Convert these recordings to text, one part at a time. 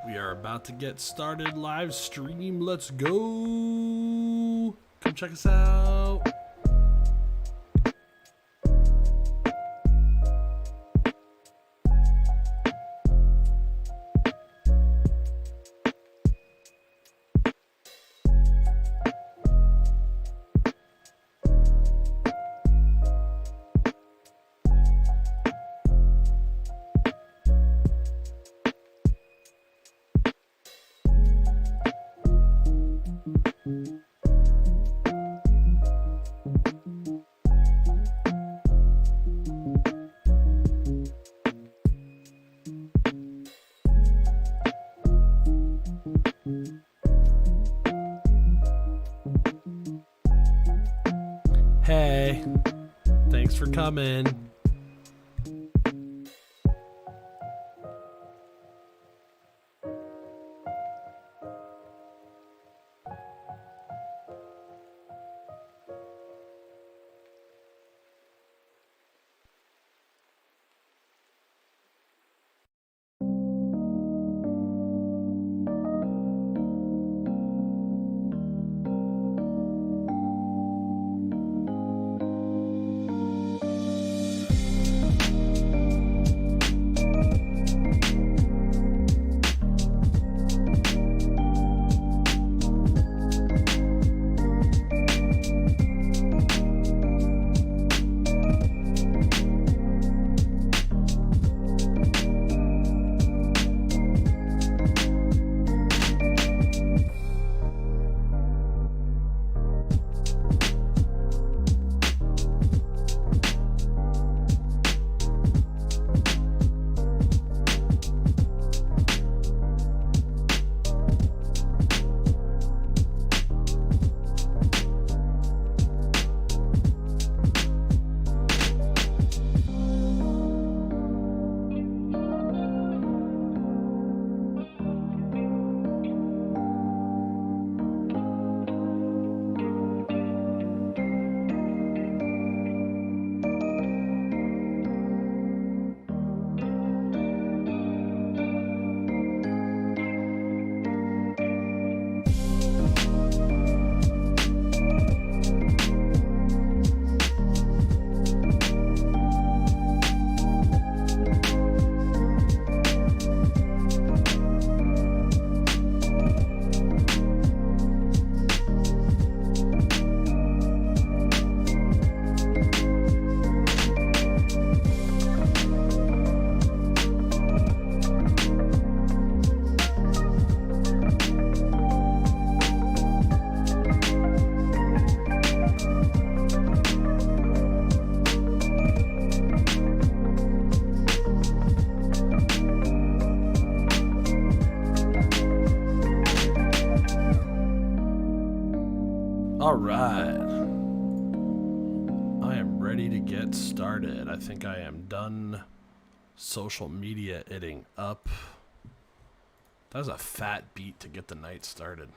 We are about to get started. Live stream. Let's go. Come check us out. Hey, thanks for coming. All right. I am ready to get started. I think I am done social media itting up. That was a fat beat to get the night started.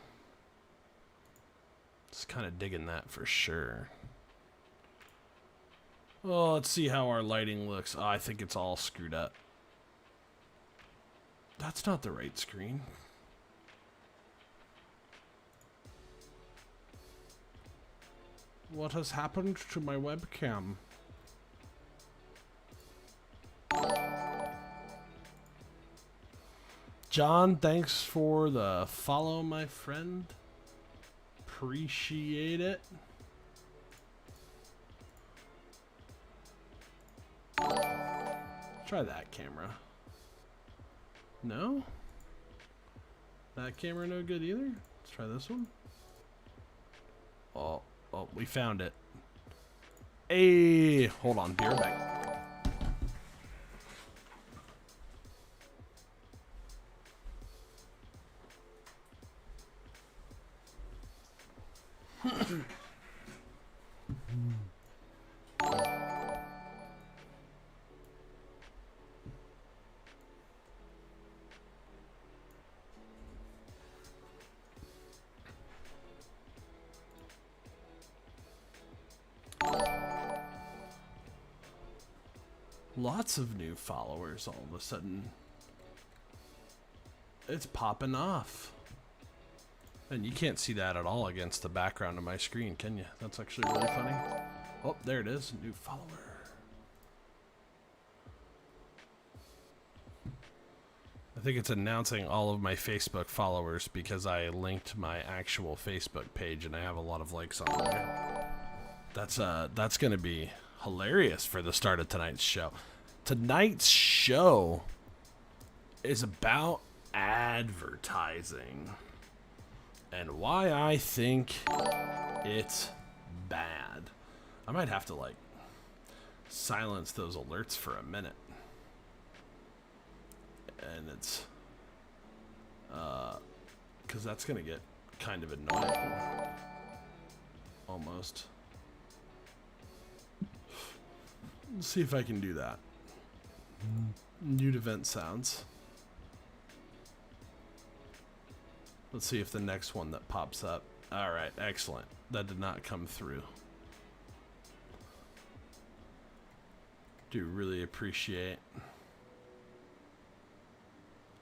Just kind of digging that for sure. Well, let's see how our lighting looks. Oh, I think it's all screwed up. That's not the right screen. What has happened to my webcam? John, thanks for the follow, my friend. Appreciate it. Try that camera. No? That camera no good either? Let's try this one. Oh, we found it. Hey, hold on, be right back. Lots of new followers all of a sudden. It's popping off. And you can't see that at all against the background of my screen, can you? That's actually really funny. Oh, there it is. New follower. I think it's announcing all of my Facebook followers because I linked my actual Facebook page and I have a lot of likes on there. That's going to be hilarious for the start of tonight's show. Tonight's show is about advertising and why I think it's bad. I might have to like silence those alerts for a minute. And it's because that's gonna get kind of annoying almost. Let's see if I can do that. Mute event sounds. Let's see if the next one that pops up. All right, excellent. That did not come through. Do really appreciate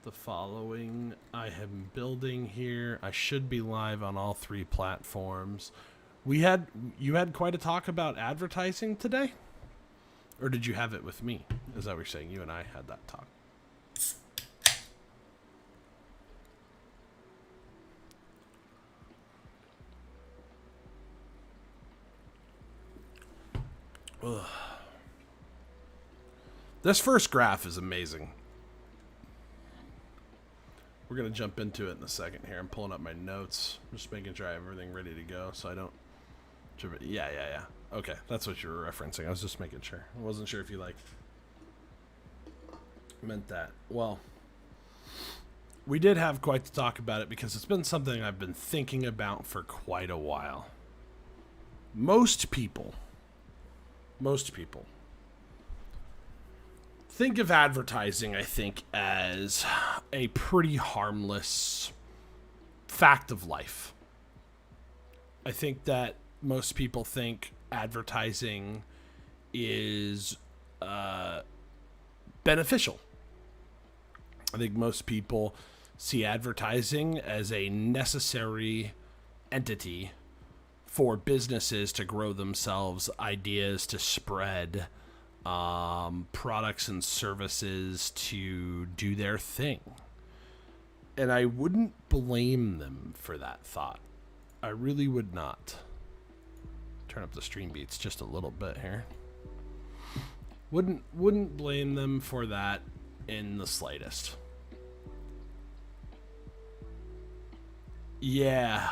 the following I am building here. I should be live on all 3 platforms. You had quite a talk about advertising today? Or did you have it with me? Is that what you're saying? You and I had that talk. Ugh. This first graph is amazing. We're going to jump into it in a second here. I'm pulling up my notes. I'm just making sure I have everything ready to go so I don't... Yeah. Okay, that's what you were referencing. I was just making sure. I wasn't sure if you, like, meant that. Well, we did have quite to talk about it because it's been something I've been thinking about for quite a while. Most people think of advertising, I think, as a pretty harmless fact of life. I think that most people think advertising is beneficial. I think most people see advertising as a necessary entity for businesses to grow themselves, ideas to spread, products and services to do their thing. And I wouldn't blame them for that thought. I really would not. Turn up the stream beats just a little bit here. Wouldn't blame them for that in the slightest. Yeah,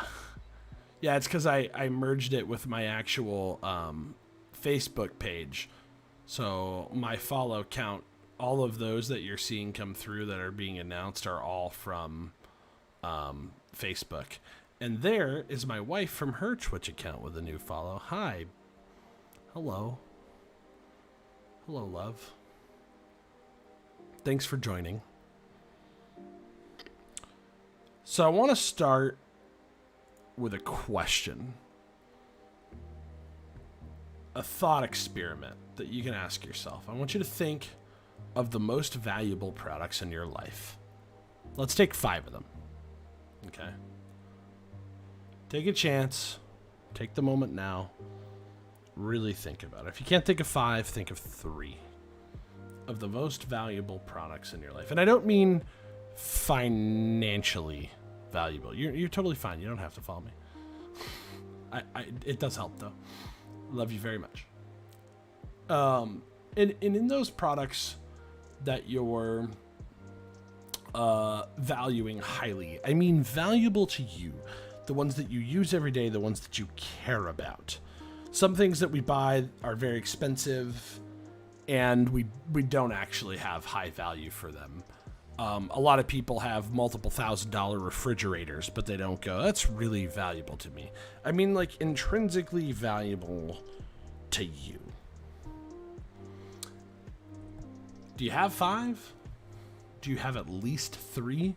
it's because I merged it with my actual Facebook page. So my follow count, all of those that you're seeing come through that are being announced are all from Facebook. And there is my wife from her Twitch account with a new follow. Hi. Hello. Hello, love. Thanks for joining. So I want to start with a question. A thought experiment that you can ask yourself. I want you to think of the most valuable products in your life. Let's take 5 of them. Okay. Take a chance. Take the moment now. Really think about it. If you can't think of 5, think of 3 of the most valuable products in your life. And I don't mean financially valuable. You're totally fine. You don't have to follow me. It does help, though. Love you very much. And in those products that you're valuing highly, I mean valuable to you. The ones that you use every day, the ones that you care about. Some things that we buy are very expensive, and we don't actually have high value for them. A lot of people have multiple $1,000 refrigerators, but they don't go, that's really valuable to me. I mean, like, intrinsically valuable to you. Do you have 5? Do you have at least 3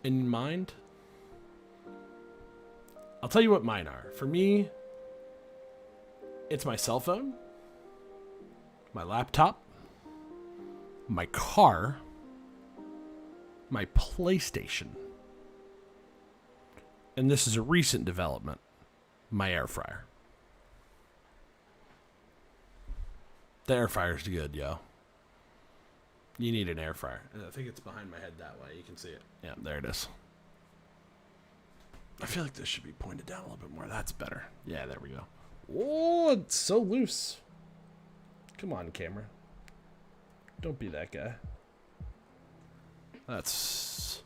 in mind? I'll tell you what mine are. For me, it's my cell phone, my laptop, my car, my PlayStation, and this is a recent development, my air fryer. The air fryer's good, yo. You need an air fryer. I think it's behind my head that way. You can see it. Yeah, there it is. I feel like this should be pointed down a little bit more. That's better. Yeah, there we go. Oh, it's so loose. Come on, camera. Don't be that guy. That's...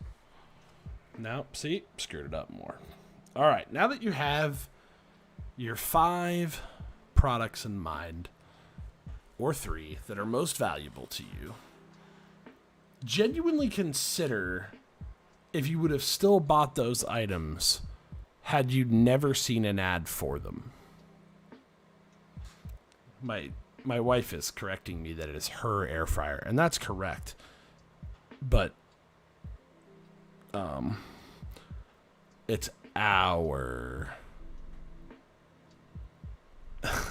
Now, see? Screwed it up more. All right, now that you have your 5 products in mind, or 3, that are most valuable to you, genuinely consider if you would have still bought those items had you never seen an ad for them. My wife is correcting me that it is her air fryer, and that's correct. But it's our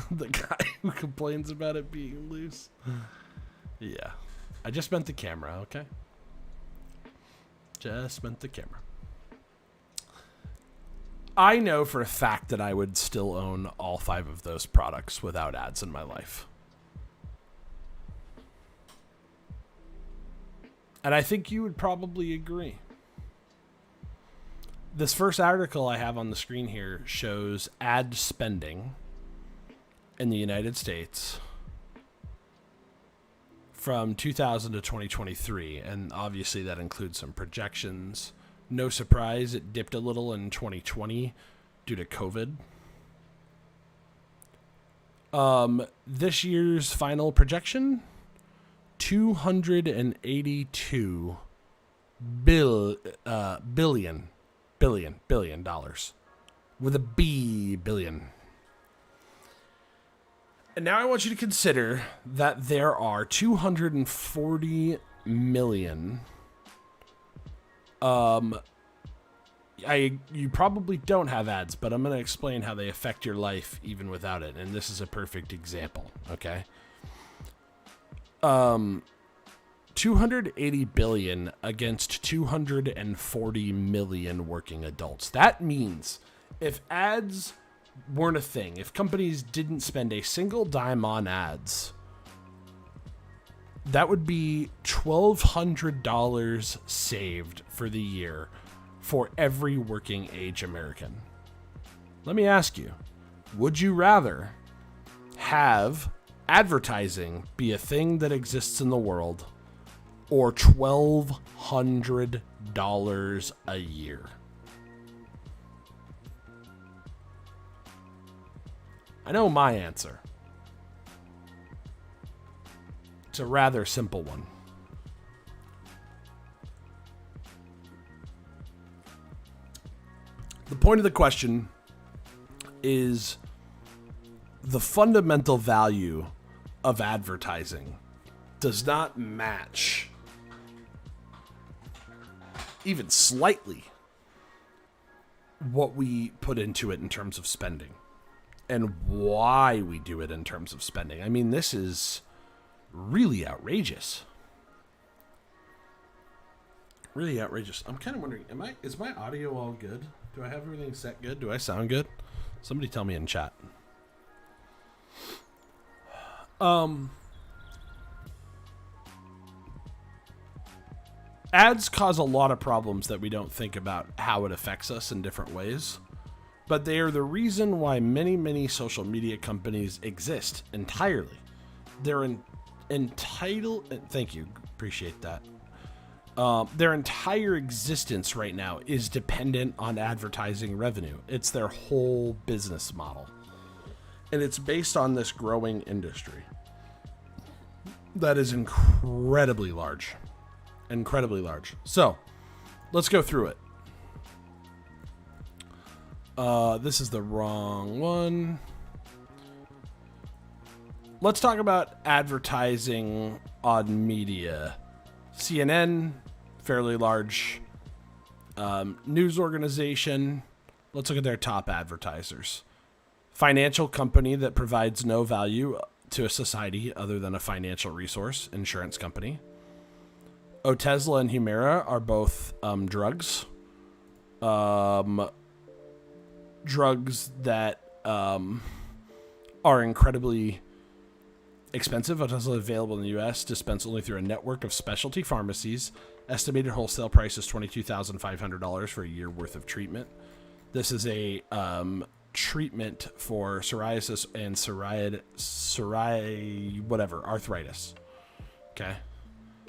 the guy who complains about it being loose. Yeah. I just meant the camera, okay? Just meant the camera. I know for a fact that I would still own all 5 of those products without ads in my life. And I think you would probably agree. This first article I have on the screen here shows ad spending in the United States from 2000 to 2023, and obviously that includes some projections. No surprise, it dipped a little in 2020 due to COVID. This year's final projection, $282 billion dollars with a B, billion. And now I want you to consider that there are 240 million. You probably don't have ads, but I'm going to explain how they affect your life even without it. And this is a perfect example, okay? 280 billion against 240 million working adults. That means if ads weren't a thing, if companies didn't spend a single dime on ads, that would be $1,200 saved for the year for every working age American. Let me ask you, would you rather have advertising be a thing that exists in the world or $1,200 a year? I know my answer. It's a rather simple one. The point of the question is the fundamental value of advertising does not match even slightly what we put into it in terms of spending and why we do it in terms of spending. I mean, this is really outrageous. Really outrageous. I'm kind of wondering, is my audio all good? Do I have everything set good? Do I sound good? Somebody tell me in chat. Ads cause a lot of problems that we don't think about how it affects us in different ways. But they are the reason why many, many social media companies exist entirely. They're entitled. Thank you. Appreciate that. Their entire existence right now is dependent on advertising revenue. It's their whole business model. And it's based on this growing industry that is incredibly large. Incredibly large. So, let's go through it. This is the wrong one. Let's talk about advertising on media. CNN, fairly large news organization. Let's look at their top advertisers. Financial company that provides no value to a society other than a financial resource, insurance company. Otezla and Humira are both drugs. Drugs that are incredibly expensive. Otezla available in the U.S. dispensed only through a network of specialty pharmacies. Estimated wholesale price is $22,500 for a year worth of treatment. This is a treatment for psoriasis and arthritis. Okay.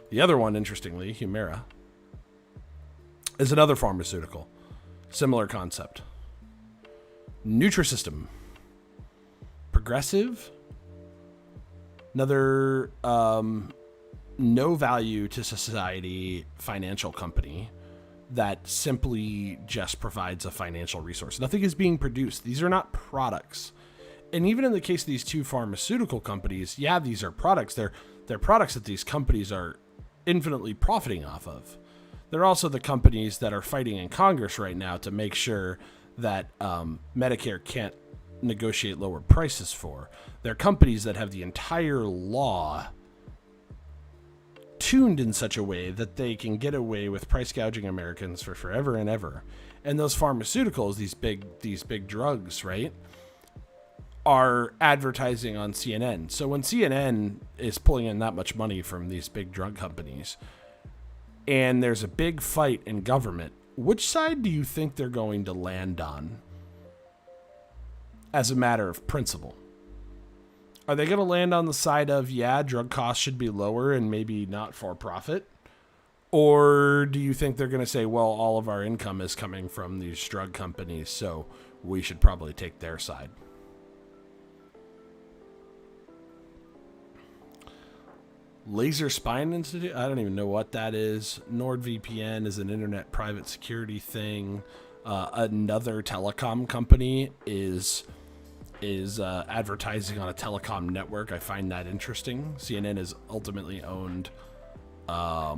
The other one, interestingly, Humira, is another pharmaceutical. Similar concept. Nutrisystem. Progressive. Another no value to society financial company that simply just provides a financial resource. Nothing is being produced. These are not products. And even in the case of these two pharmaceutical companies, yeah, these are products. They're products that these companies are infinitely profiting off of. They're also the companies that are fighting in Congress right now to make sure that Medicare can't negotiate lower prices for. They're companies that have the entire law tuned in such a way that they can get away with price gouging Americans for forever and ever. And those pharmaceuticals, these big drugs, right, are advertising on CNN. So when CNN is pulling in that much money from these big drug companies, and there's a big fight in government, which side do you think they're going to land on as a matter of principle? Are they going to land on the side of, yeah, drug costs should be lower and maybe not for profit? Or do you think they're going to say, well, all of our income is coming from these drug companies, so we should probably take their side? Laser Spine Institute? I don't even know what that is. NordVPN is an internet private security thing. Another telecom company is advertising on a telecom network. I find that interesting. CNN is ultimately owned by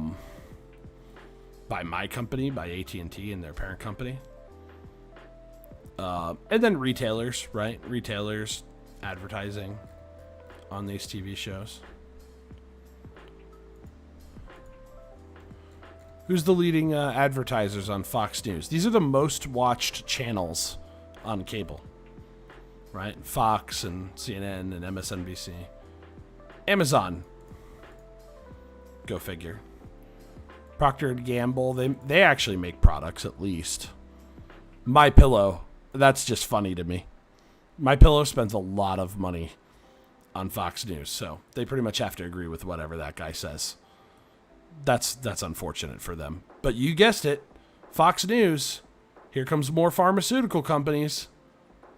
my company, by AT&T and their parent company. And then retailers, right? Retailers advertising on these TV shows. Who's the leading advertisers on Fox News? These are the most watched channels on cable, right? Fox and CNN and MSNBC. Amazon. Go figure. Procter & Gamble. They actually make products, at least. My Pillow. That's just funny to me. My Pillow spends a lot of money on Fox News, so they pretty much have to agree with whatever that guy says. That's unfortunate for them. But you guessed it. Fox News. Here comes more pharmaceutical companies.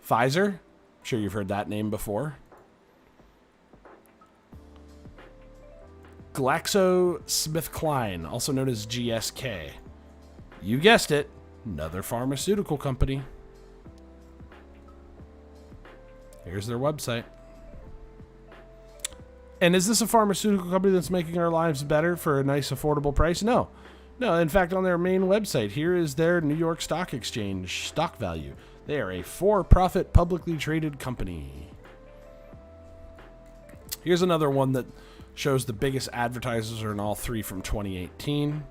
Pfizer. I'm sure you've heard that name before. GlaxoSmithKline, also known as GSK. You guessed it. Another pharmaceutical company. Here's their website. And is this a pharmaceutical company that's making our lives better for a nice, affordable price? No. No, in fact, on their main website, here is their New York Stock Exchange stock value. They are a for-profit, publicly traded company. Here's another one that shows the biggest advertisers are in all three from 2018.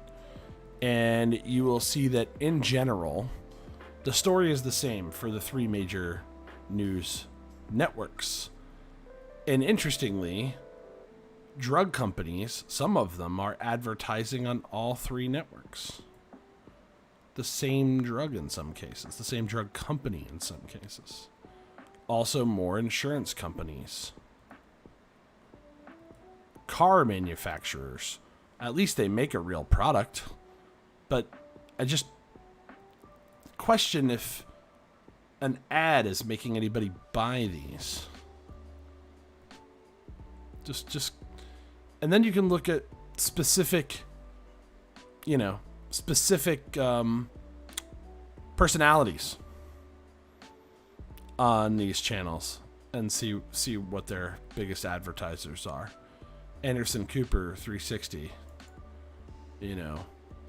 And you will see that, in general, the story is the same for the three major news networks. And interestingly, drug companies, some of them are advertising on all three networks. The same drug in some cases, the same drug company in some cases. Also, more insurance companies. Car manufacturers. At least they make a real product. But I just question if an ad is making anybody buy these. Just and then you can look at specific personalities on these channels and see what their biggest advertisers are. Anderson Cooper, 360,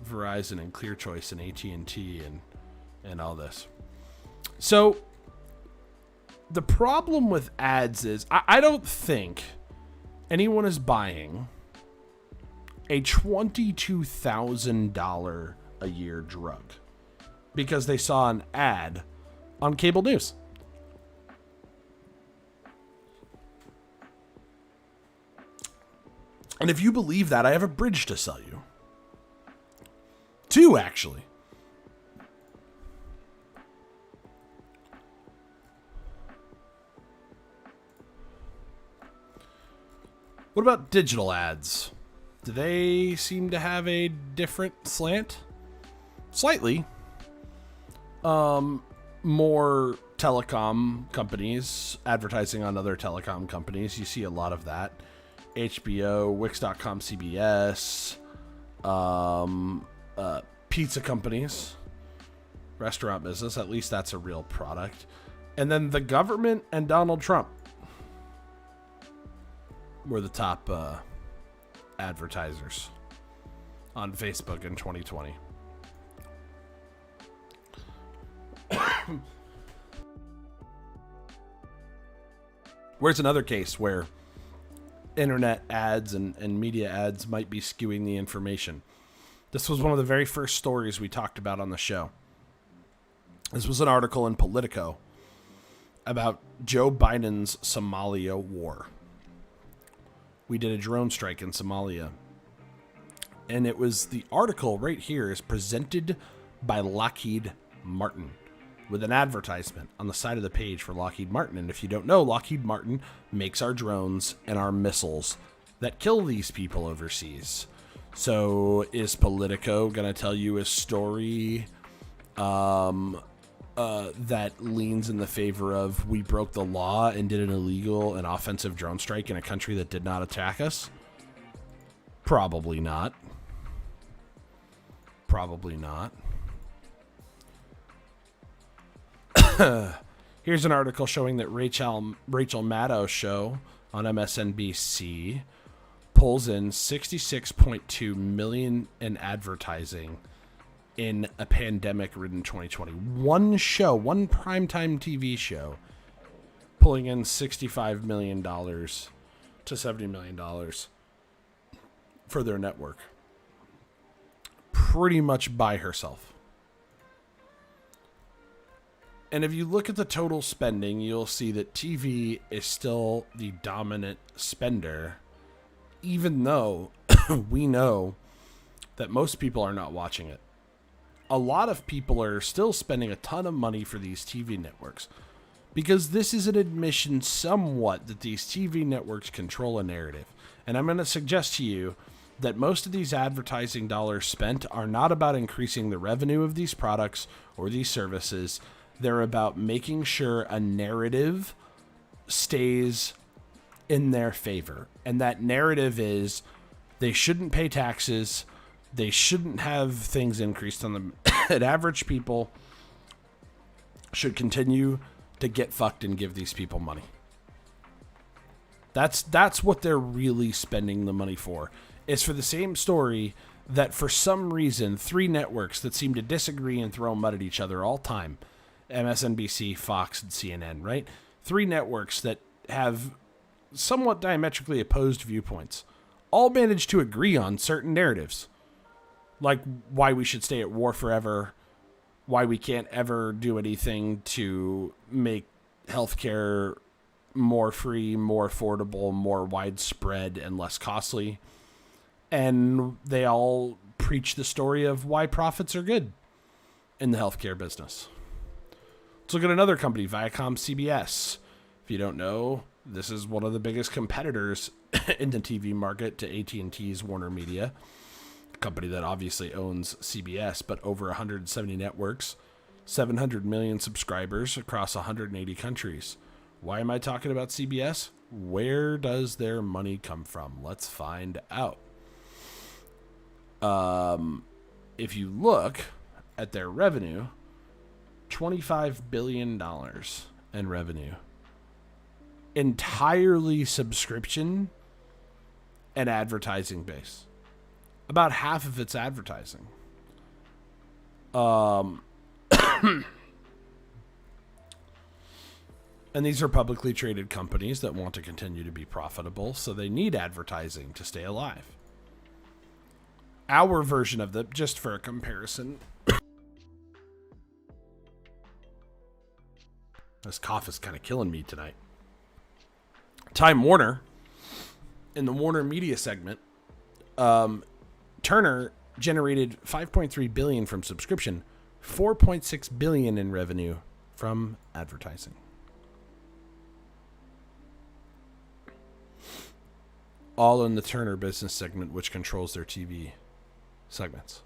Verizon and ClearChoice and AT&T and all this. So the problem with ads is I don't think anyone is buying a $22,000 a year drug because they saw an ad on cable news. And if you believe that, I have a bridge to sell you. 2, actually. What about digital ads? Do they seem to have a different slant? Slightly. More telecom companies advertising on other telecom companies. You see a lot of that. HBO, Wix.com, CBS, pizza companies, restaurant business. At least that's a real product. And then the government and Donald Trump were the top advertisers on Facebook in 2020. Where's another case where internet ads and media ads might be skewing the information? This was one of the very first stories we talked about on the show. This was an article in Politico about Joe Biden's Somalia war. We did a drone strike in Somalia. And it was, the article right here is presented by Lockheed Martin with an advertisement on the side of the page for Lockheed Martin. And if you don't know, Lockheed Martin makes our drones and our missiles that kill these people overseas. So is Politico going to tell you a story that leans in the favor of we broke the law and did an illegal and offensive drone strike in a country that did not attack us? Probably not. Probably not. Here's an article showing that Rachel Maddow's show on MSNBC pulls in $66.2 million in advertising in a pandemic-ridden 2020. One show, one primetime TV show, pulling in $65 million to $70 million for their network. Pretty much by herself. And if you look at the total spending, you'll see that TV is still the dominant spender, even though we know that most people are not watching it. A lot of people are still spending a ton of money for these TV networks because this is an admission somewhat that these TV networks control a narrative. And I'm going to suggest to you that most of these advertising dollars spent are not about increasing the revenue of these products or these services. They're about making sure a narrative stays in their favor. And that narrative is they shouldn't pay taxes. They shouldn't have things increased on them. And average people should continue to get fucked and give these people money. That's what they're really spending the money for. It's for the same story that for some reason 3 networks that seem to disagree and throw mud at each other all time, MSNBC, Fox, and CNN, right? 3 networks that have somewhat diametrically opposed viewpoints, all managed to agree on certain narratives. Like why we should stay at war forever, why we can't ever do anything to make healthcare more free, more affordable, more widespread, and less costly. And they all preach the story of why profits are good in the healthcare business. Let's look at another company, Viacom CBS. If you don't know, this is one of the biggest competitors in the TV market to AT&T's Warner Media, a company that obviously owns CBS, but over 170 networks, 700 million subscribers across 180 countries. Why am I talking about CBS? Where does their money come from? Let's find out. If you look at their revenue, $25 billion in revenue. Entirely subscription and advertising base. About half of it's advertising. And these are publicly traded companies that want to continue to be profitable, so they need advertising to stay alive. our version of them, just for a comparison. This cough is kind of killing me tonight. Time Warner, in the Warner Media segment, Turner generated $5.3 billion from subscription, $4.6 billion in revenue from advertising. All in the Turner business segment, which controls their TV segments.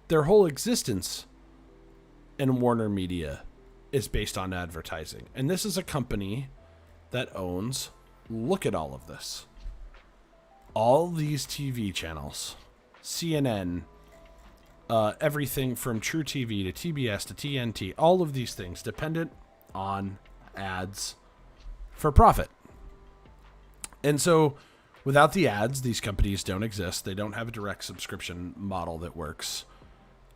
Their whole existence in Warner Media is based on advertising. And this is a company that owns, look at all of this. All these TV channels, CNN, everything from True TV to TBS to TNT, all of these things dependent on ads for profit. And so without the ads, these companies don't exist. They don't have a direct subscription model that works.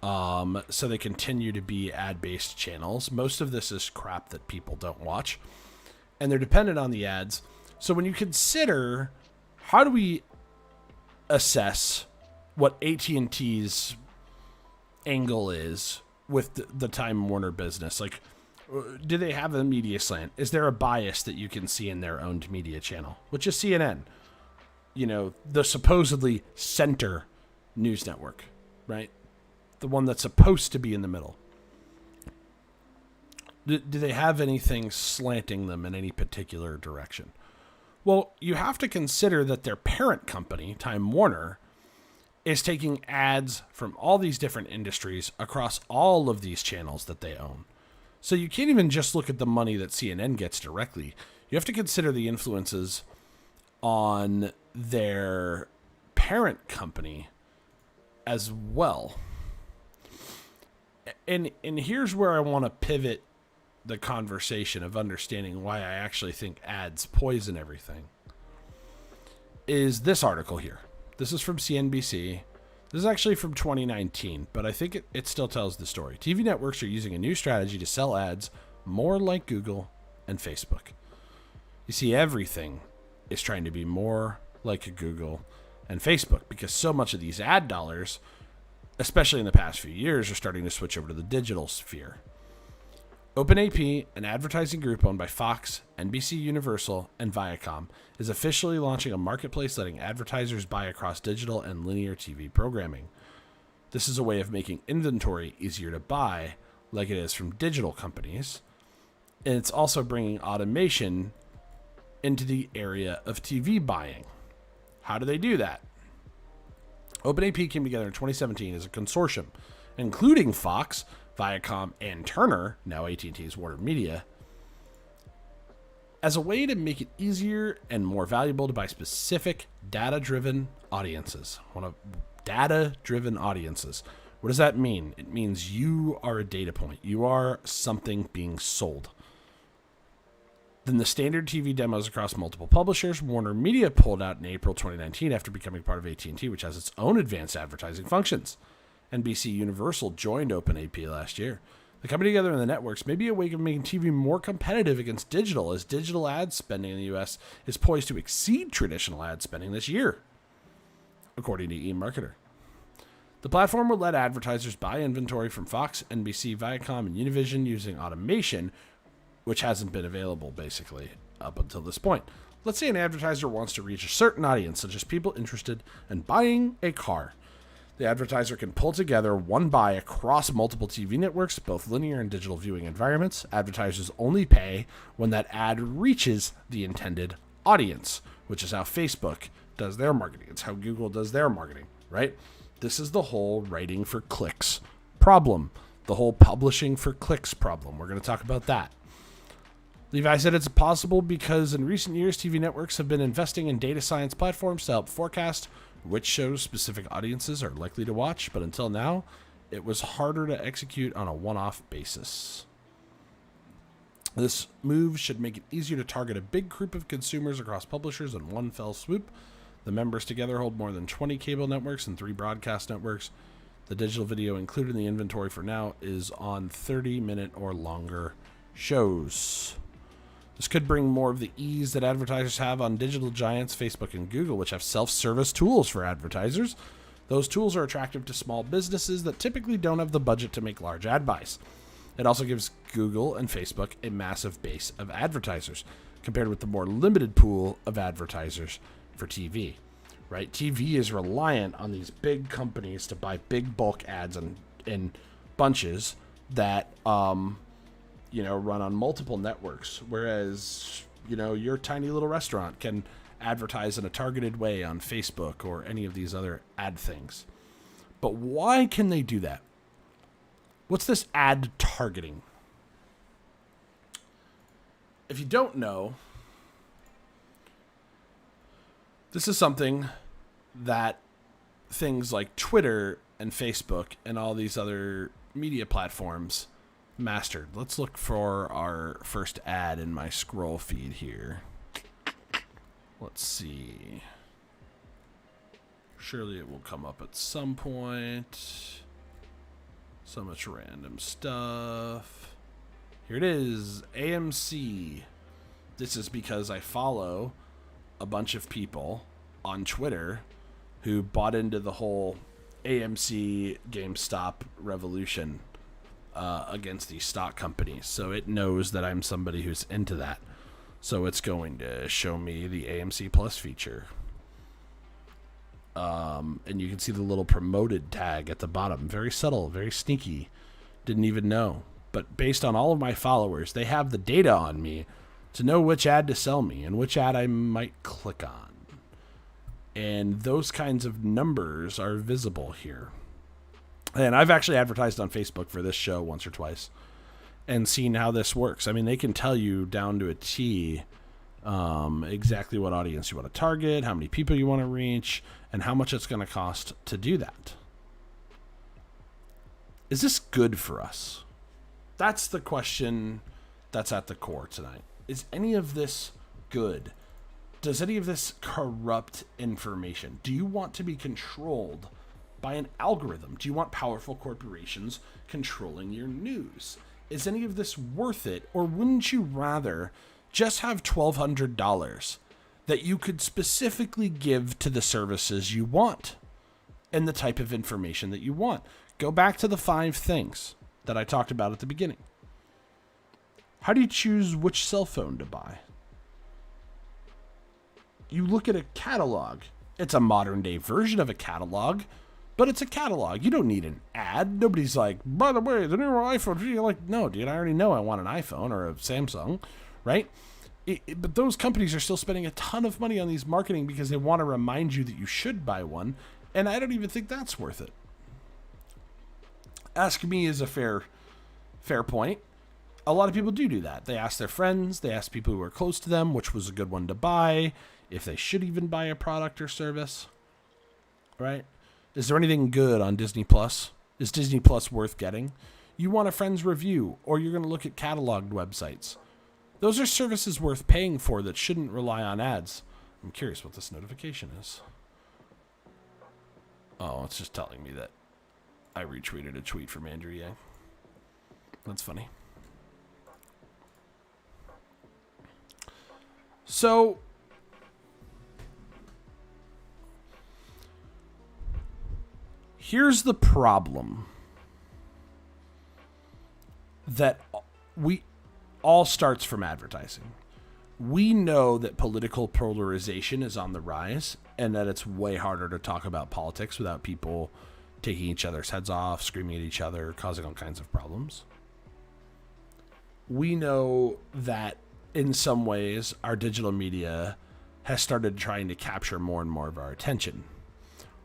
So they continue to be ad-based channels. Most of this is crap that people don't watch. And they're dependent on the ads. So when you consider, how do we assess what AT&T's angle is with the Time Warner business? Like, do they have a media slant? Is there a bias that you can see in their owned media channel, which is CNN? You know, the supposedly center news network, right? The one that's supposed to be in the middle. Do they have anything slanting them in any particular direction? Well, you have to consider that their parent company, Time Warner, is taking ads from all these different industries across all of these channels that they own. So you can't even just look at the money that CNN gets directly. You have to consider the influences on their parent company as well. And here's where I want to pivot the conversation of understanding why I actually think ads poison everything. Is this article here. This is from CNBC. This is actually from 2019, but I think it still tells the story. TV networks are using a new strategy to sell ads more like Google and Facebook. You see, everything is trying to be more like Google and Facebook because so much of these ad dollars, especially in the past few years, are starting to switch over to the digital sphere. OpenAP, an advertising group owned by Fox, NBC Universal, and Viacom, is officially launching a marketplace letting advertisers buy across digital and linear TV programming. This is a way of making inventory easier to buy, like it is from digital companies, and it's also bringing automation into the area of TV buying. How do they do that? OpenAP came together in 2017 as a consortium, including Fox, Viacom, and Turner, now AT&T's Warner Media, as a way to make it easier and more valuable to buy specific data-driven audiences. Data-driven audiences. What does that mean? It means you are a data point. You are something being sold. Then the standard TV demos across multiple publishers, Warner Media pulled out in April 2019 after becoming part of AT&T, which has its own advanced advertising functions. NBC Universal joined OpenAP last year. The coming together in the networks may be a way of making TV more competitive against digital, as digital ad spending in the U.S. is poised to exceed traditional ad spending this year, according to eMarketer. The platform will let advertisers buy inventory from Fox, NBC, Viacom, and Univision using automation, which hasn't been available, basically, up until this point. Let's say an advertiser wants to reach a certain audience, such as people interested in buying a car. The advertiser can pull together one buy across multiple TV networks, both linear and digital viewing environments. Advertisers only pay when that ad reaches the intended audience, which is how Facebook does their marketing. It's how Google does their marketing, right? This is the whole writing for clicks problem, the whole publishing for clicks problem. We're going to talk about that. Levi said it's possible because in recent years, TV networks have been investing in data science platforms to help forecast which shows specific audiences are likely to watch, but until now, it was harder to execute on a one-off basis. This move should make it easier to target a big group of consumers across publishers in one fell swoop. The members together hold more than 20 cable networks and 3 broadcast networks. The digital video included in the inventory for now is on 30-minute or longer shows. This could bring more of the ease that advertisers have on digital giants Facebook and Google, which have self-service tools for advertisers. Those tools are attractive to small businesses that typically don't have the budget to make large ad buys. It also gives Google and Facebook a massive base of advertisers, compared with the more limited pool of advertisers for TV. Right? TV is reliant on these big companies to buy big bulk ads in bunches that run on multiple networks, whereas your tiny little restaurant can advertise in a targeted way on Facebook or any of these other ad things. But why can they do that? What's this ad targeting? If you don't know, this is something that things like Twitter and Facebook and all these other media platforms mastered. Let's look for our first ad in my scroll feed here. Let's see. Surely it will come up at some point. So much random stuff. Here it is, AMC. This is because I follow a bunch of people on Twitter who bought into the whole AMC GameStop revolution against these stock companies. So it knows that I'm somebody who's into that. So it's going to show me the AMC Plus feature. And you can see the little promoted tag at the bottom. Very subtle, very sneaky. Didn't even know. But based on all of my followers, they have the data on me to know which ad to sell me and which ad I might click on. And those kinds of numbers are visible here. And I've actually advertised on Facebook for this show once or twice and seen how this works. I mean, they can tell you down to a T exactly what audience you want to target, how many people you want to reach, and how much it's going to cost to do that. Is this good for us? That's the question that's at the core tonight. Is any of this good? Does any of this corrupt information? Do you want to be controlled by an algorithm? Do you want powerful corporations controlling your news? Is any of this worth it? Or wouldn't you rather just have $1,200 that you could specifically give to the services you want and the type of information that you want? Go back to the 5 things that I talked about at the beginning. How do you choose which cell phone to buy? You look at a catalog. It's a modern day version of a catalog, but it's a catalog. You don't need an ad. Nobody's like, by the way, the new iPhone. You're like, no, dude, I already know I want an iPhone or a Samsung, right? But those companies are still spending a ton of money on these marketing because they want to remind you that you should buy one, and I don't even think that's worth it. Ask me is a fair point. A lot of people do that. They ask their friends, they ask people who are close to them which was a good one to buy, if they should even buy a product or service, right? Is there anything good on Disney Plus? Is Disney Plus worth getting? You want a friend's review, or you're going to look at cataloged websites. Those are services worth paying for that shouldn't rely on ads. I'm curious what this notification is. Oh, it's just telling me that I retweeted a tweet from Andrew Yang. That's funny. So, here's the problem that all starts from advertising. We know that political polarization is on the rise and that it's way harder to talk about politics without people taking each other's heads off, screaming at each other, causing all kinds of problems. We know that in some ways our digital media has started trying to capture more and more of our attention.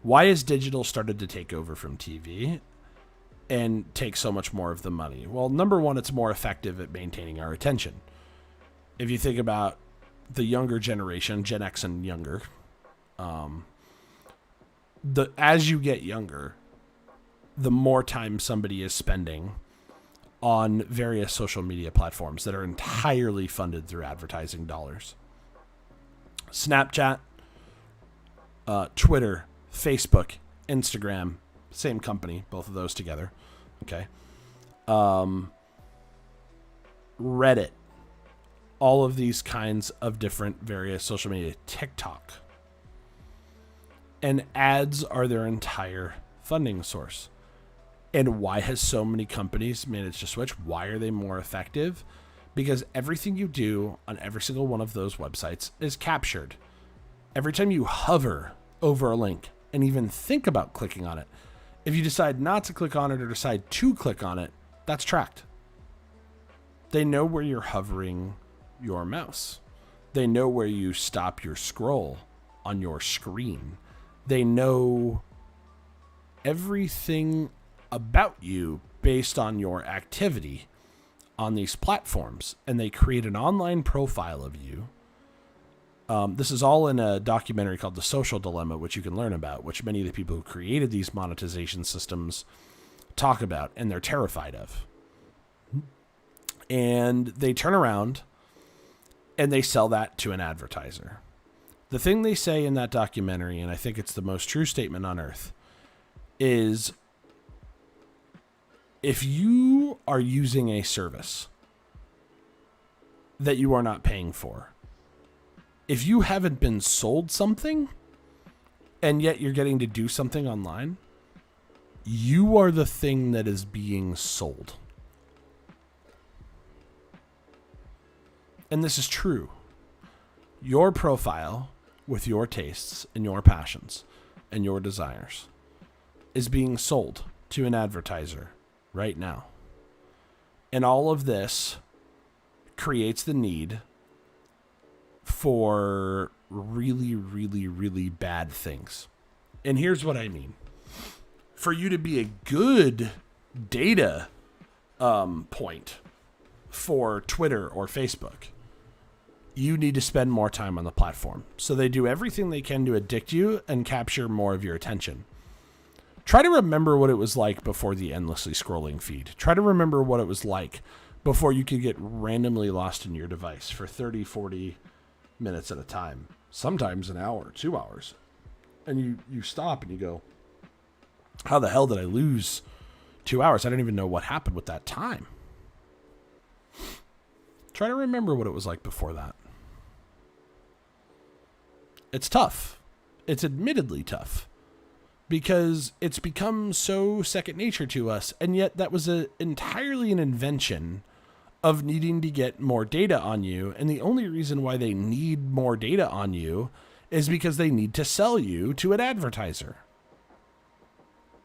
Why has digital started to take over from TV and take so much more of the money? Well, number one, it's more effective at maintaining our attention. If you think about the younger generation, Gen X and younger, as you get younger, the more time somebody is spending on various social media platforms that are entirely funded through advertising dollars. Snapchat, Twitter, Facebook, Instagram, same company, both of those together. Okay. Reddit, all of these kinds of different various social media, TikTok. And ads are their entire funding source. And why has so many companies managed to switch? Why are they more effective? Because everything you do on every single one of those websites is captured. Every time you hover over a link and even think about clicking on it, if you decide not to click on it or decide to click on it, that's tracked. They know where you're hovering your mouse. They know where you stop your scroll on your screen. They know everything about you based on your activity on these platforms, and they create an online profile of you. This is all in a documentary called The Social Dilemma, which you can learn about, which many of the people who created these monetization systems talk about, and they're terrified of. And they turn around and they sell that to an advertiser. The thing they say in that documentary, and I think it's the most true statement on earth, is if you are using a service that you are not paying for, if you haven't been sold something and yet you're getting to do something online, you are the thing that is being sold. And this is true. Your profile with your tastes and your passions and your desires is being sold to an advertiser right now. And all of this creates the need for really, really, really bad things. And here's what I mean. For you to be a good data point for Twitter or Facebook, you need to spend more time on the platform. So they do everything they can to addict you and capture more of your attention. Try to remember what it was like before the endlessly scrolling feed. Try to remember what it was like before you could get randomly lost in your device for 30, 40 minutes at a time. Sometimes an hour, 2 hours. And you stop and you go, how the hell did I lose 2 hours? I don't even know what happened with that time. Try to remember what it was like before that. It's tough. It's admittedly tough because it's become so second nature to us. And yet that was entirely an invention of needing to get more data on you. And the only reason why they need more data on you is because they need to sell you to an advertiser.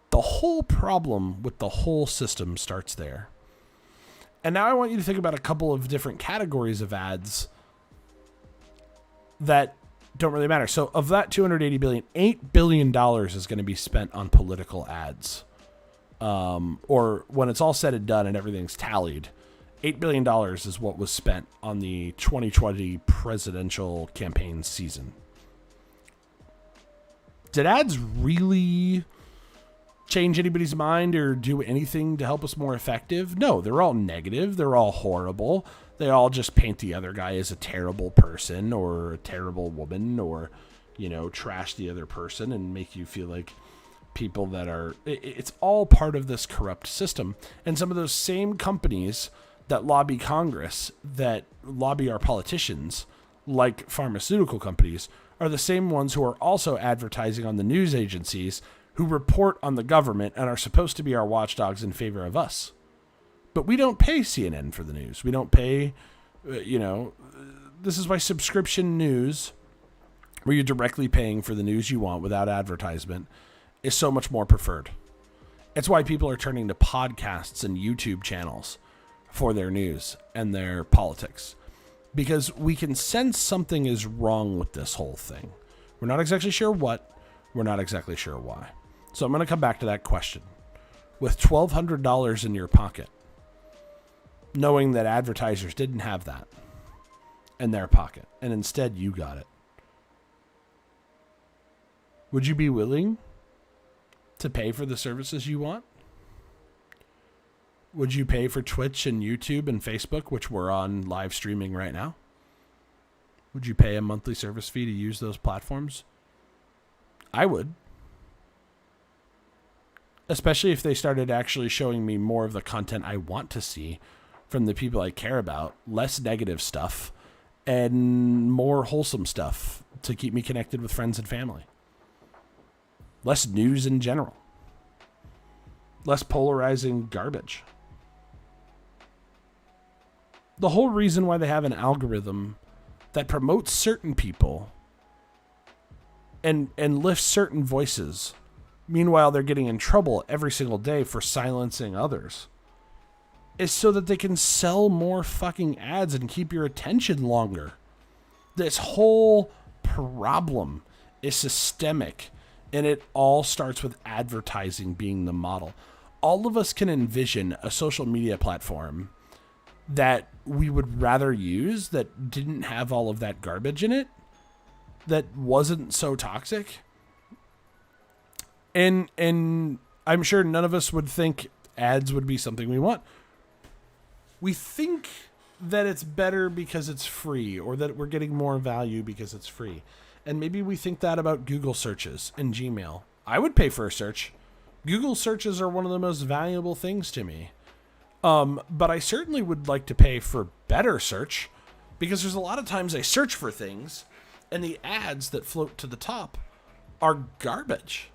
The whole problem with the whole system starts there. And now I want you to think about a couple of different categories of ads that don't really matter. So of that $280 billion, $8 billion is going to be spent on political ads. Or when it's all said and done and everything's tallied, $8 billion is what was spent on the 2020 presidential campaign season. Did ads really change anybody's mind or do anything to help us more effective? No, they're all negative. They're all horrible. They all just paint the other guy as a terrible person or a terrible woman or, trash the other person and make you feel like people that are... It's all part of this corrupt system. And some of those same companies that lobby Congress, that lobby our politicians, like pharmaceutical companies, are the same ones who are also advertising on the news agencies who report on the government and are supposed to be our watchdogs in favor of us. But we don't pay CNN for the news. We don't pay, this is why subscription news, where you're directly paying for the news you want without advertisement, is so much more preferred. It's why people are turning to podcasts and YouTube channels for their news and their politics. Because we can sense something is wrong with this whole thing. We're not exactly sure what. We're not exactly sure why. So I'm going to come back to that question. With $1,200 in your pocket, knowing that advertisers didn't have that in their pocket, and instead you got it, would you be willing to pay for the services you want? Would you pay for Twitch and YouTube and Facebook, which we're on live streaming right now? Would you pay a monthly service fee to use those platforms? I would. Especially if they started actually showing me more of the content I want to see from the people I care about, less negative stuff, and more wholesome stuff to keep me connected with friends and family. less news in general, less polarizing garbage. The whole reason why they have an algorithm that promotes certain people and lifts certain voices, meanwhile they're getting in trouble every single day for silencing others, is so that they can sell more fucking ads and keep your attention longer. This whole problem is systemic, and it all starts with advertising being the model. All of us can envision a social media platform that we would rather use that didn't have all of that garbage in it, that wasn't so toxic. And I'm sure none of us would think ads would be something we want. We think that it's better because it's free, or that we're getting more value because it's free. And maybe we think that about Google searches and Gmail. I would pay for a search. Google searches are one of the most valuable things to me. But I certainly would like to pay for better search, because there's a lot of times I search for things and the ads that float to the top are garbage.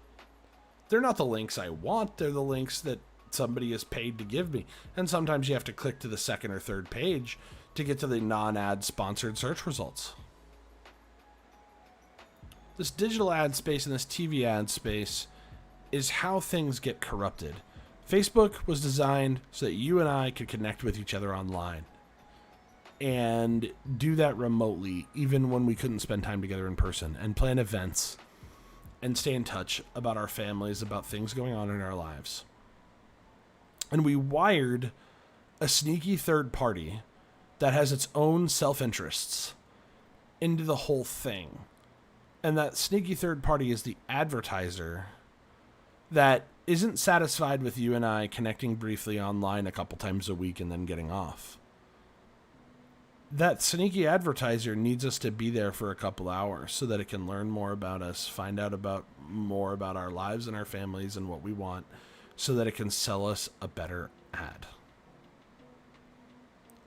They're not the links I want. They're the links that somebody is paid to give me. And sometimes you have to click to the second or third page to get to the non-ad sponsored search results. This digital ad space and this TV ad space is how things get corrupted. Facebook was designed so that you and I could connect with each other online and do that remotely, even when we couldn't spend time together in person, and plan events and stay in touch about our families, about things going on in our lives. And we wired a sneaky third party that has its own self-interests into the whole thing. And that sneaky third party is the advertiser that isn't satisfied with you and I connecting briefly online a couple times a week and then getting off. That sneaky advertiser needs us to be there for a couple hours so that it can learn more about us, find out more about our lives and our families and what we want, so that it can sell us a better ad.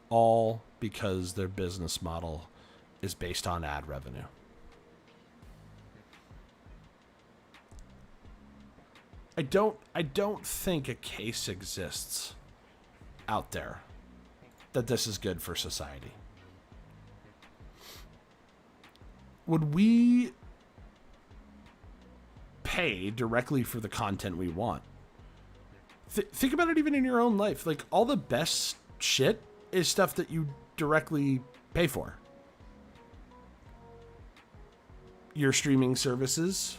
All because their business model is based on ad revenue. I don't think a case exists out there that this is good for society. Would we pay directly for the content we want? Think about it even in your own life. Like, all the best shit is stuff that you directly pay for. Your streaming services,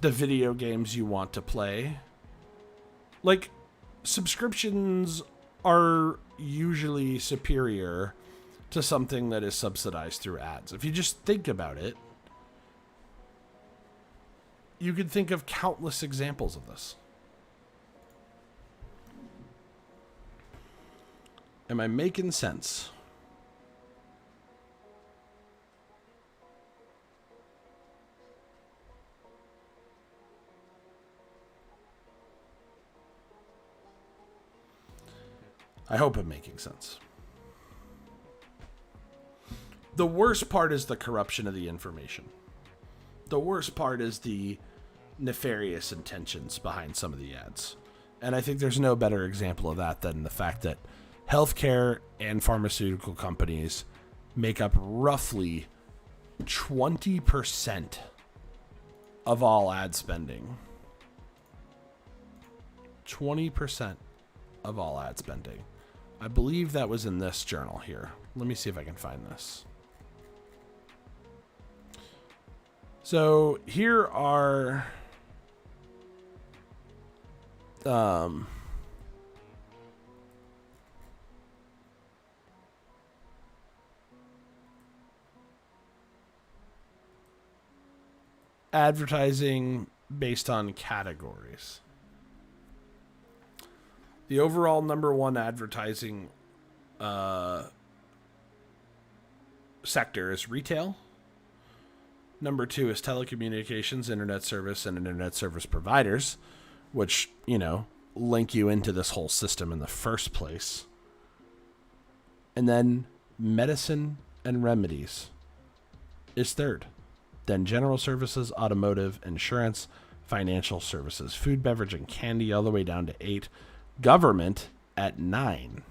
the video games you want to play. Like, subscriptions are usually superior to something that is subsidized through ads. If you just think about it, you could think of countless examples of this. Am I making sense? I hope I'm making sense. The worst part is the corruption of the information. The worst part is the nefarious intentions behind some of the ads. And I think there's no better example of that than the fact that healthcare and pharmaceutical companies make up roughly 20% of all ad spending. 20% of all ad spending. I believe that was in this journal here. Let me see if I can find this. So here are advertising based on categories. The overall number one advertising sector is retail. Number two is telecommunications, internet service, and internet service providers, which, link you into this whole system in the first place. And then medicine and remedies is third. then general services, automotive, insurance, financial services, food, beverage, and candy all the way down to 8, government at 9,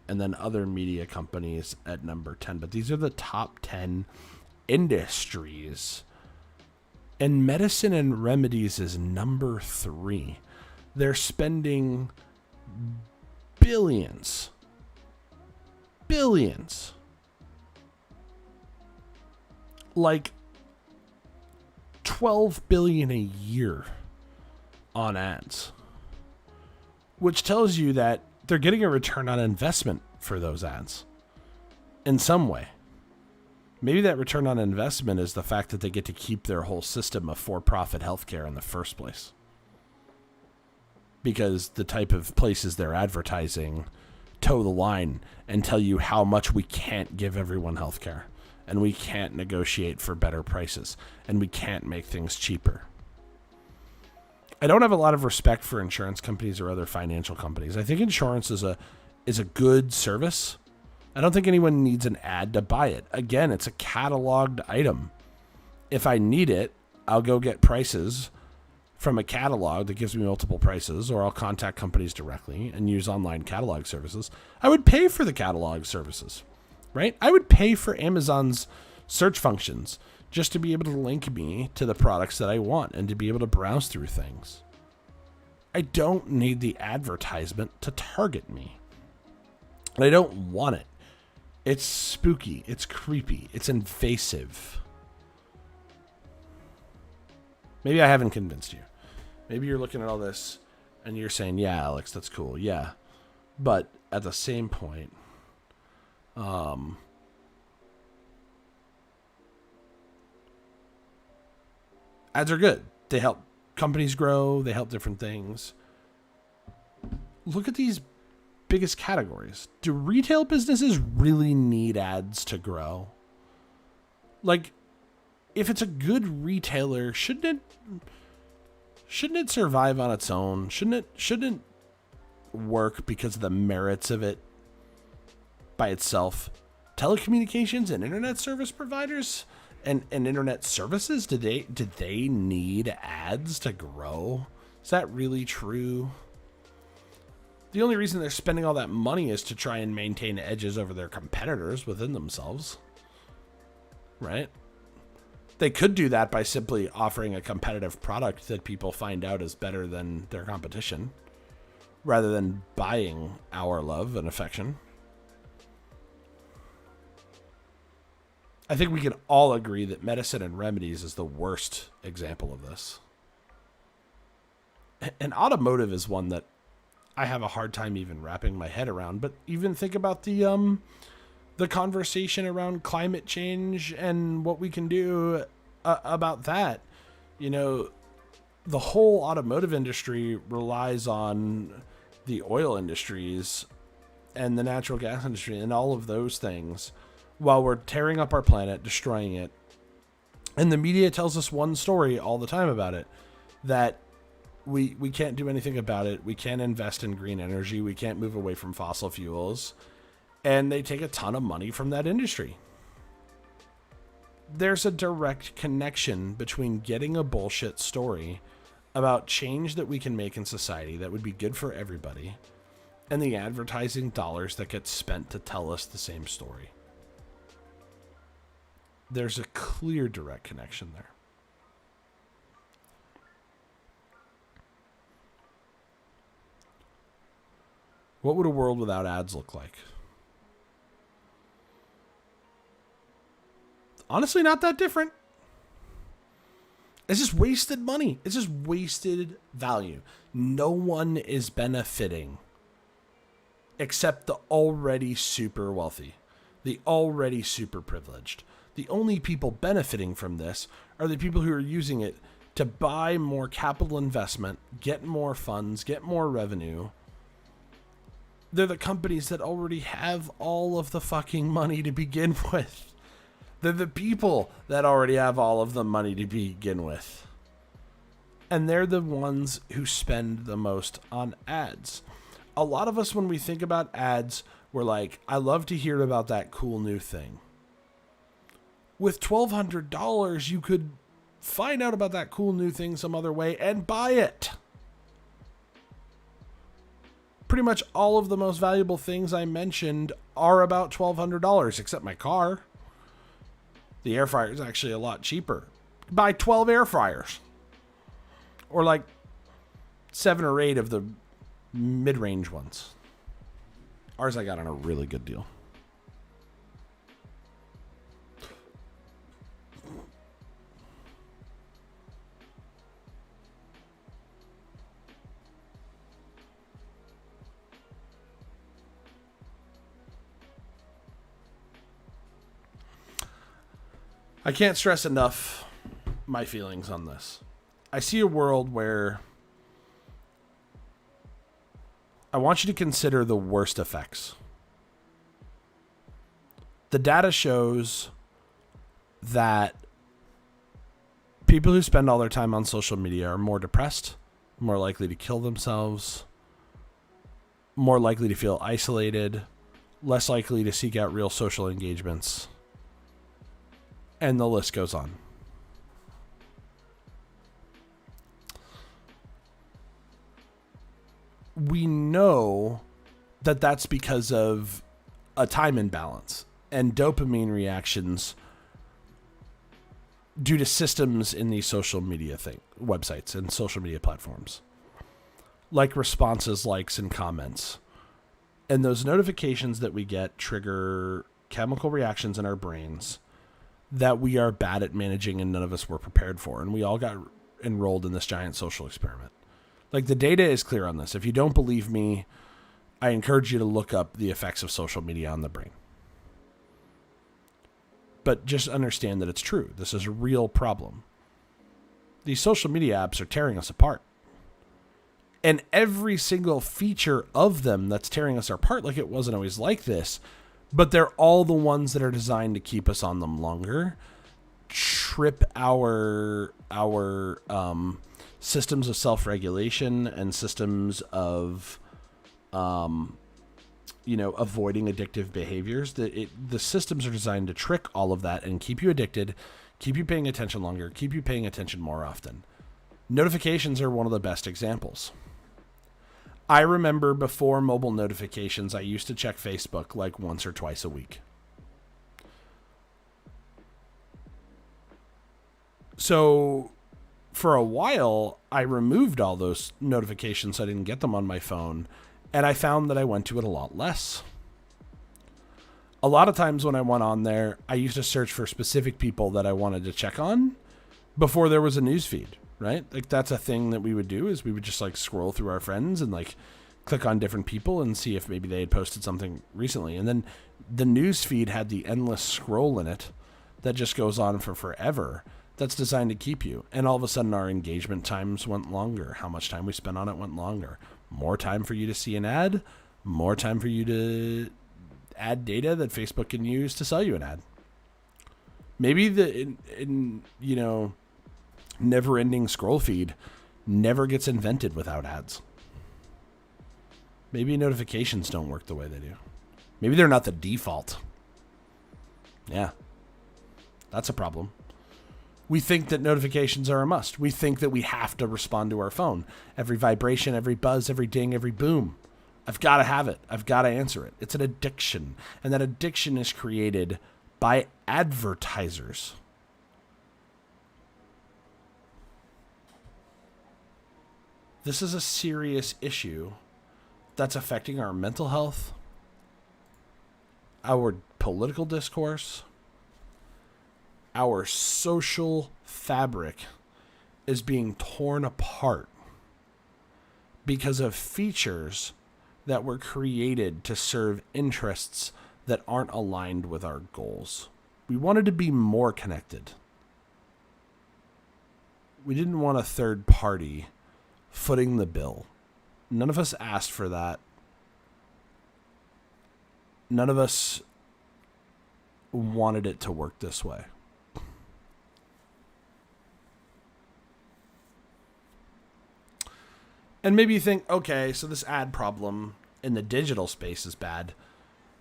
and then other media companies at number 10. But these are the top 10 industries. And medicine and remedies is number 3. They're spending billions. Like 12 billion a year on ads, which tells you that they're getting a return on investment for those ads in some way. Maybe that return on investment is the fact that they get to keep their whole system of for-profit healthcare in the first place, because the type of places they're advertising toe the line and tell you how much we can't give everyone healthcare, and we can't negotiate for better prices, and we can't make things cheaper. I don't have a lot of respect for insurance companies or other financial companies. I think insurance is a good service. I don't think anyone needs an ad to buy it. Again, it's a cataloged item. If I need it, I'll go get prices from a catalog that gives me multiple prices, or I'll contact companies directly and use online catalog services. I would pay for the catalog services, right? I would pay for Amazon's search functions just to be able to link me to the products that I want and to be able to browse through things. I don't need the advertisement to target me. And I don't want it. It's spooky. It's creepy. It's invasive. Maybe I haven't convinced you. Maybe you're looking at all this and you're saying, yeah, Alex, that's cool. Yeah. But at the same point, ads are good. They help companies grow. They help different things. Look at these biggest categories. Do retail businesses really need ads to grow? Like, if it's a good retailer, shouldn't it survive on its own? Shouldn't it work because of the merits of it by itself? Telecommunications and internet service providers and internet services, did they need ads to grow? Is that really true? The only reason they're spending all that money is to try and maintain edges over their competitors within themselves, right? They could do that by simply offering a competitive product that people find out is better than their competition, rather than buying our love and affection. I think we can all agree that medicine and remedies is the worst example of this. And automotive is one that I have a hard time even wrapping my head around. But even think about the conversation around climate change and what we can do about that. You know, the whole automotive industry relies on the oil industries and the natural gas industry and all of those things, while we're tearing up our planet, destroying it. And the media tells us one story all the time about it, that we can't do anything about it. We can't invest in green energy. We can't move away from fossil fuels. And they take a ton of money from that industry. There's a direct connection between getting a bullshit story about change that we can make in society that would be good for everybody, and the advertising dollars that get spent to tell us the same story. There's a clear direct connection there. What would a world without ads look like? Honestly, not that different. It's just wasted money. It's just wasted value. No one is benefiting except the already super wealthy, the already super privileged. The only people benefiting from this are the people who are using it to buy more capital investment, get more funds, get more revenue. They're the companies that already have all of the fucking money to begin with. They're the people that already have all of the money to begin with. And they're the ones who spend the most on ads. A lot of us, when we think about ads, we're like, I love to hear about that cool new thing. with $1,200, you could find out about that cool new thing some other way and buy it. Pretty much all of the most valuable things I mentioned are about $1,200, except my car. The air fryer is actually a lot cheaper. Buy 12 air fryers. Or like 7 or 8 of the mid-range ones. Ours I got on a really good deal. I can't stress enough my feelings on this. I see a world where I want you to consider the worst effects. The data shows that people who spend all their time on social media are more depressed, more likely to kill themselves, more likely to feel isolated, less likely to seek out real social engagements. And the list goes on. We know that that's because of a time imbalance and dopamine reactions due to systems in these social media websites and social media platforms, like responses, likes, and comments. And those notifications that we get trigger chemical reactions in our brains that we are bad at managing and none of us were prepared for. And we all got enrolled in this giant social experiment. Like, the data is clear on this. If you don't believe me, I encourage you to look up the effects of social media on the brain. But just understand that it's true. This is a real problem. These social media apps are tearing us apart. And every single feature of them that's tearing us apart, like, it wasn't always like this, but they're all the ones that are designed to keep us on them longer, trip our systems of self-regulation and systems of, avoiding addictive behaviors. The systems are designed to trick all of that and keep you addicted, keep you paying attention longer, keep you paying attention more often. Notifications are one of the best examples. I remember before mobile notifications, I used to check Facebook like once or twice a week. So for a while, I removed all those notifications so I didn't get them on my phone, and I found that I went to it a lot less. A lot of times when I went on there, I used to search for specific people that I wanted to check on before there was a news feed. Right? Like, that's a thing that we would do, is we would just like scroll through our friends and like click on different people and see if maybe they had posted something recently. And then the news feed had the endless scroll in it that just goes on for forever. That's designed to keep you. And all of a sudden our engagement times went longer. How much time we spent on it went longer. More time for you to see an ad, more time for you to add data that Facebook can use to sell you an ad. Maybe never-ending scroll feed never gets invented without ads. Maybe notifications don't work the way they do. Maybe they're not the default. Yeah, that's a problem. We think that notifications are a must. We think that we have to respond to our phone. Every vibration, every buzz, every ding, every boom. I've got to have it. I've got to answer it. It's an addiction. And that addiction is created by advertisers. This is a serious issue that's affecting our mental health, our political discourse, our social fabric is being torn apart because of features that were created to serve interests that aren't aligned with our goals. We wanted to be more connected. We didn't want a third party footing the bill. None of us asked for that. None of us wanted it to work this way. And maybe you think, okay, so this ad problem in the digital space is bad,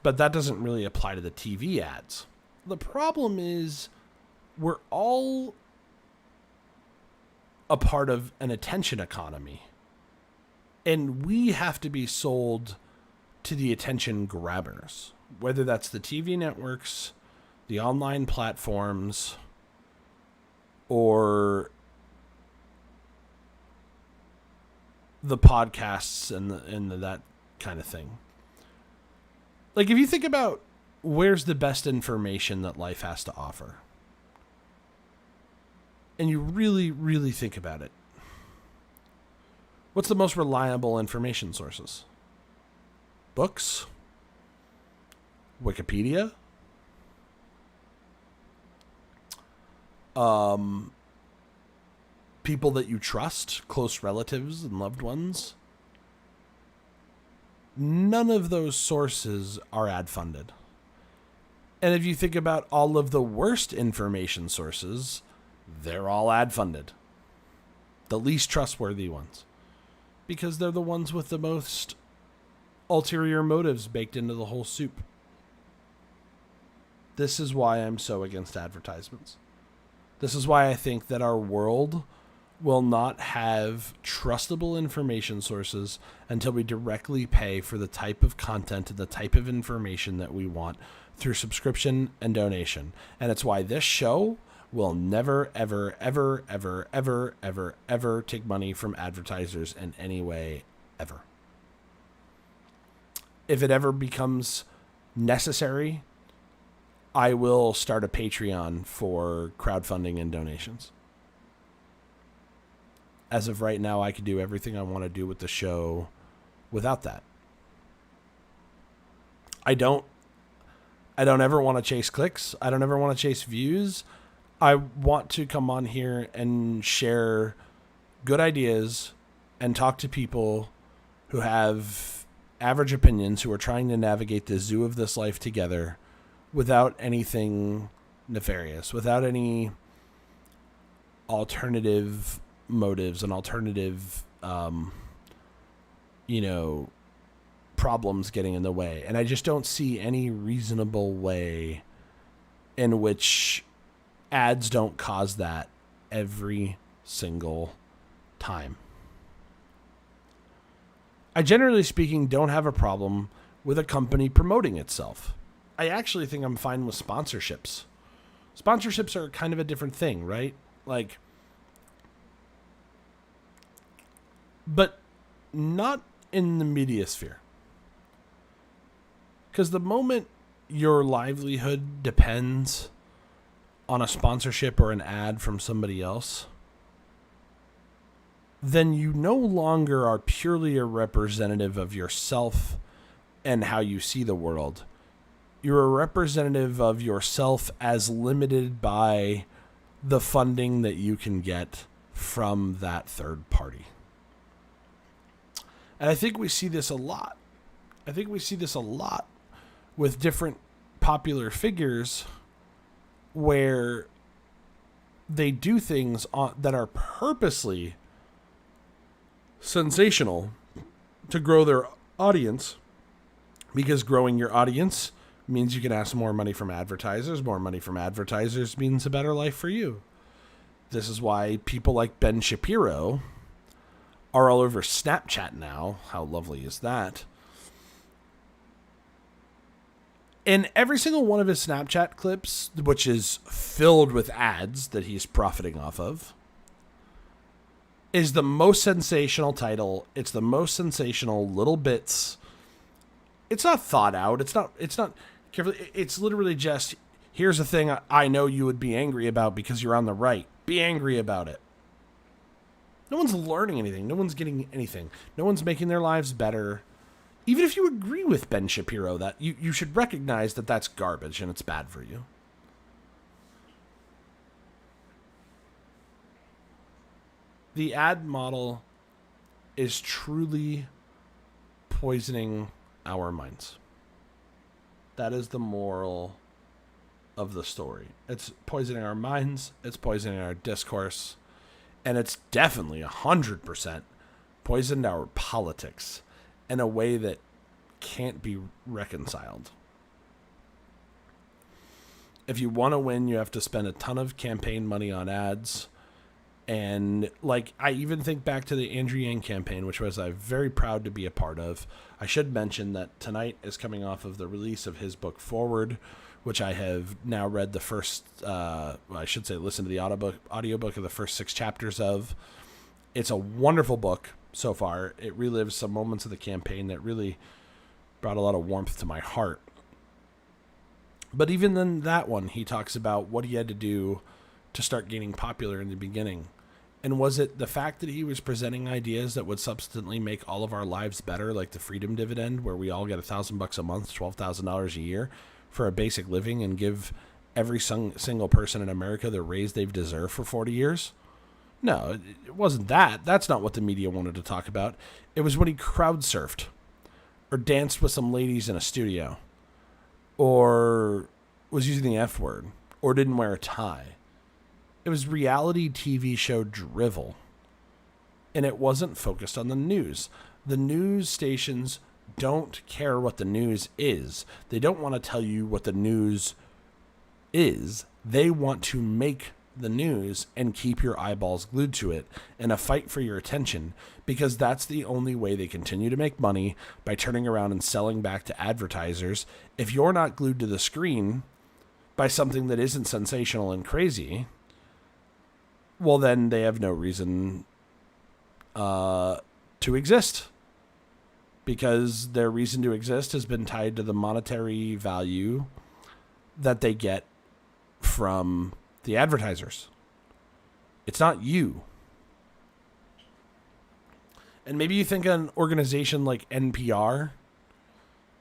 but that doesn't really apply to the TV ads. The problem is we're all a part of an attention economy. And we have to be sold to the attention grabbers, whether that's the TV networks, the online platforms, or the podcasts and that kind of thing. Like, if you think about where's the best information that life has to offer, and you really, really think about it, what's the most reliable information sources? Books? Wikipedia? People that you trust, close relatives and loved ones? None of those sources are ad funded. And if you think about all of the worst information sources, they're all ad funded. The least trustworthy ones. Because they're the ones with the most ulterior motives baked into the whole soup. This is why I'm so against advertisements. This is why I think that our world will not have trustable information sources until we directly pay for the type of content and the type of information that we want through subscription and donation. And it's why this show will never, ever, ever, ever, ever, ever, ever take money from advertisers in any way, ever. If it ever becomes necessary, I will start a Patreon for crowdfunding and donations. As of right now, I can do everything I want to do with the show without that. I don't ever want to chase clicks. I don't ever want to chase views. I want to come on here and share good ideas and talk to people who have average opinions, who are trying to navigate the zoo of this life together without anything nefarious, without any alternative motives and alternative, problems getting in the way. And I just don't see any reasonable way in which ads don't cause that every single time. I, generally speaking, don't have a problem with a company promoting itself. I actually think I'm fine with sponsorships. Sponsorships are kind of a different thing, right? But not in the media sphere. Because the moment your livelihood depends on a sponsorship or an ad from somebody else, then you no longer are purely a representative of yourself and how you see the world. You're a representative of yourself as limited by the funding that you can get from that third party. And I think we see this a lot. With different popular figures where they do things that are purposely sensational to grow their audience, because growing your audience means you can ask more money from advertisers. More money from advertisers means a better life for you. This is why people like Ben Shapiro are all over Snapchat now. How lovely is that? And every single one of his Snapchat clips, which is filled with ads that he's profiting off of, is the most sensational title. It's the most sensational little bits. It's not thought out. It's not careful. It's literally just, here's a thing I know you would be angry about because you're on the right. Be angry about it. No one's learning anything. No one's getting anything. No one's making their lives better. Even if you agree with Ben Shapiro, that you should recognize that that's garbage and it's bad for you. The ad model is truly poisoning our minds. That is the moral of the story. It's poisoning our minds. It's poisoning our discourse. And it's definitely 100% poisoned our politics in a way that can't be reconciled. If you want to win, you have to spend a ton of campaign money on ads. And like, I even think back to the Andrew Yang campaign, which was I'm very proud to be a part of. I should mention that tonight is coming off of the release of his book Forward, which I have now read the first, listen to the audiobook of the first 6 chapters of. It's a wonderful book so far. It relives some moments of the campaign that really brought a lot of warmth to my heart. But even in that one, he talks about what he had to do to start gaining popular in the beginning. And was it the fact that he was presenting ideas that would substantially make all of our lives better, like the Freedom Dividend, where we all get $1,000 a month, $12,000 a year for a basic living, and give every single person in America the raise they've deserved for 40 years? No, it wasn't that. That's not what the media wanted to talk about. It was when he crowd surfed or danced with some ladies in a studio or was using the F word or didn't wear a tie. It was reality TV show drivel, and it wasn't focused on the news. The news stations don't care what the news is. They don't want to tell you what the news is. They want to make the news and keep your eyeballs glued to it in a fight for your attention, because that's the only way they continue to make money, by turning around and selling back to advertisers. If you're not glued to the screen by something that isn't sensational and crazy, well, then they have no reason to exist, because their reason to exist has been tied to the monetary value that they get from the advertisers. It's not you. And maybe you think an organization like NPR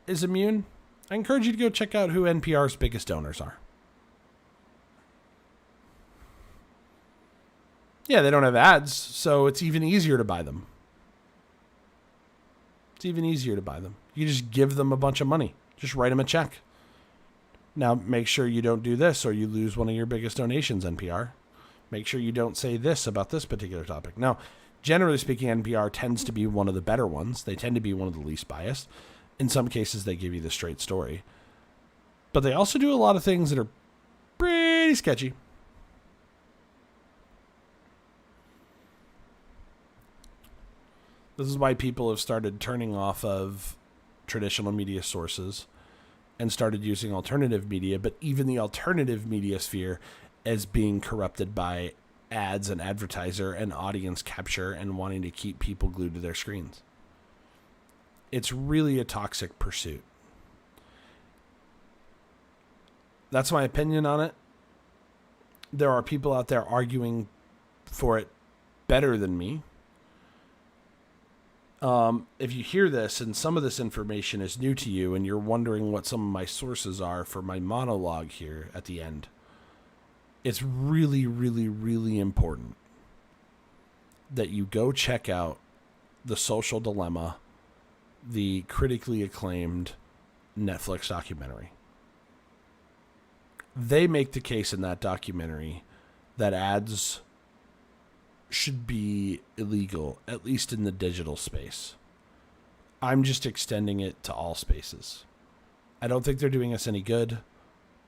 is immune. I encourage you to go check out who NPR's biggest donors are. Yeah, they don't have ads, so it's even easier to buy them. You just give them a bunch of money. Just write them a check. Now, make sure you don't do this or you lose one of your biggest donations, NPR. Make sure you don't say this about this particular topic. Now, generally speaking, NPR tends to be one of the better ones. They tend to be one of the least biased. In some cases, they give you the straight story. But they also do a lot of things that are pretty sketchy. This is why people have started turning off of traditional media sources and started using alternative media, but even the alternative media sphere is being corrupted by ads and advertiser and audience capture and wanting to keep people glued to their screens. It's really a toxic pursuit. That's my opinion on it. There are people out there arguing for it better than me. If you hear this and some of this information is new to you and you're wondering what some of my sources are for my monologue here at the end, it's really, really, really important that you go check out The Social Dilemma, the critically acclaimed Netflix documentary. They make the case in that documentary that ads should be illegal, at least in the digital space. I'm just extending it to all spaces. I don't think they're doing us any good.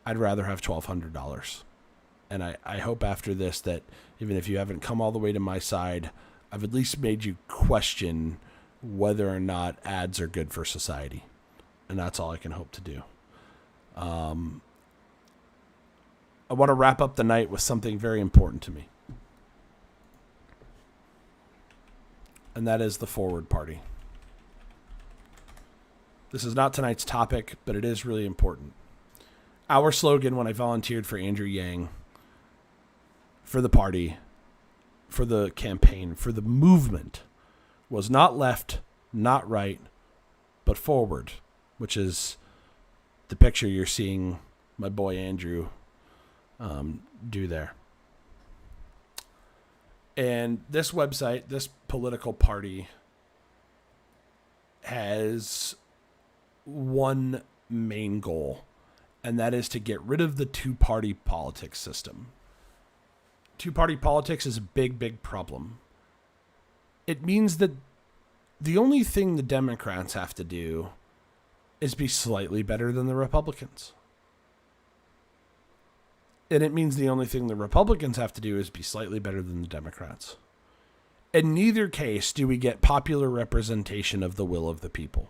I'd rather have $1,200. And I hope after this that even if you haven't come all the way to my side, I've at least made you question whether or not ads are good for society. And that's all I can hope to do. I want to wrap up the night with something very important to me. And that is the Forward Party. This is not tonight's topic, but it is really important. Our slogan when I volunteered for Andrew Yang, for the party, for the campaign, for the movement, was not left, not right, but forward, which is the picture you're seeing my boy Andrew do there. And this website, this political party, has one main goal, and that is to get rid of the two-party politics system. Two-party politics is a big, big problem. It means that the only thing the Democrats have to do is be slightly better than the Republicans. And it means the only thing the Republicans have to do is be slightly better than the Democrats. In neither case do we get popular representation of the will of the people.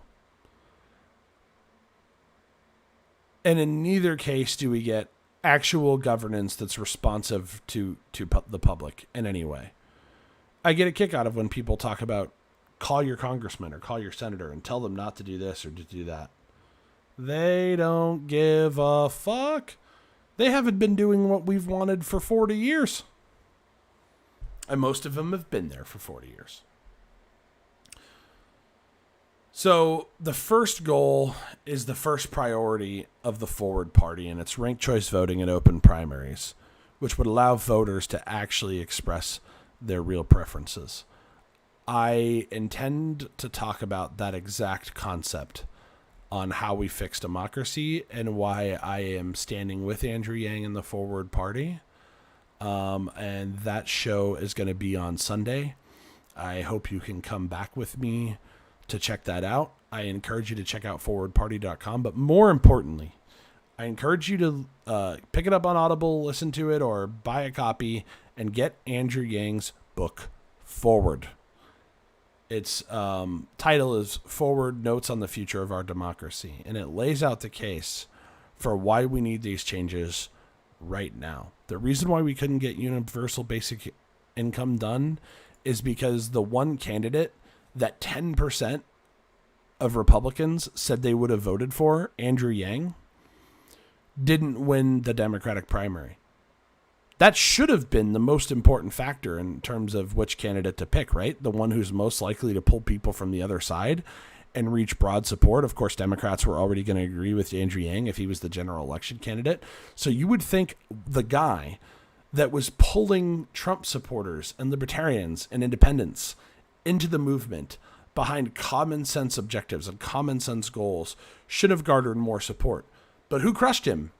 And in neither case do we get actual governance that's responsive to the public in any way. I get a kick out of when people talk about call your congressman or call your senator and tell them not to do this or to do that. They don't give a fuck. They haven't been doing what we've wanted for 40 years. And most of them have been there for 40 years. So the first goal is the first priority of the Forward Party, and it's ranked choice voting and open primaries, which would allow voters to actually express their real preferences. I intend to talk about that exact concept on how we fix democracy and why I am standing with Andrew Yang in the Forward Party. And that show is going to be on Sunday. I hope you can come back with me to check that out. I encourage you to check out forwardparty.com, but more importantly, I encourage you to pick it up on Audible, listen to it, or buy a copy and get Andrew Yang's book, Forward. Its title is Forward Notes on the Future of Our Democracy, and it lays out the case for why we need these changes right now. The reason why we couldn't get universal basic income done is because the one candidate that 10% of Republicans said they would have voted for, Andrew Yang, didn't win the Democratic primary. That should have been the most important factor in terms of which candidate to pick, right? The one who's most likely to pull people from the other side and reach broad support. Of course, Democrats were already going to agree with Andrew Yang if he was the general election candidate. So you would think the guy that was pulling Trump supporters and libertarians and independents into the movement behind common sense objectives and common sense goals should have garnered more support. But who crushed him?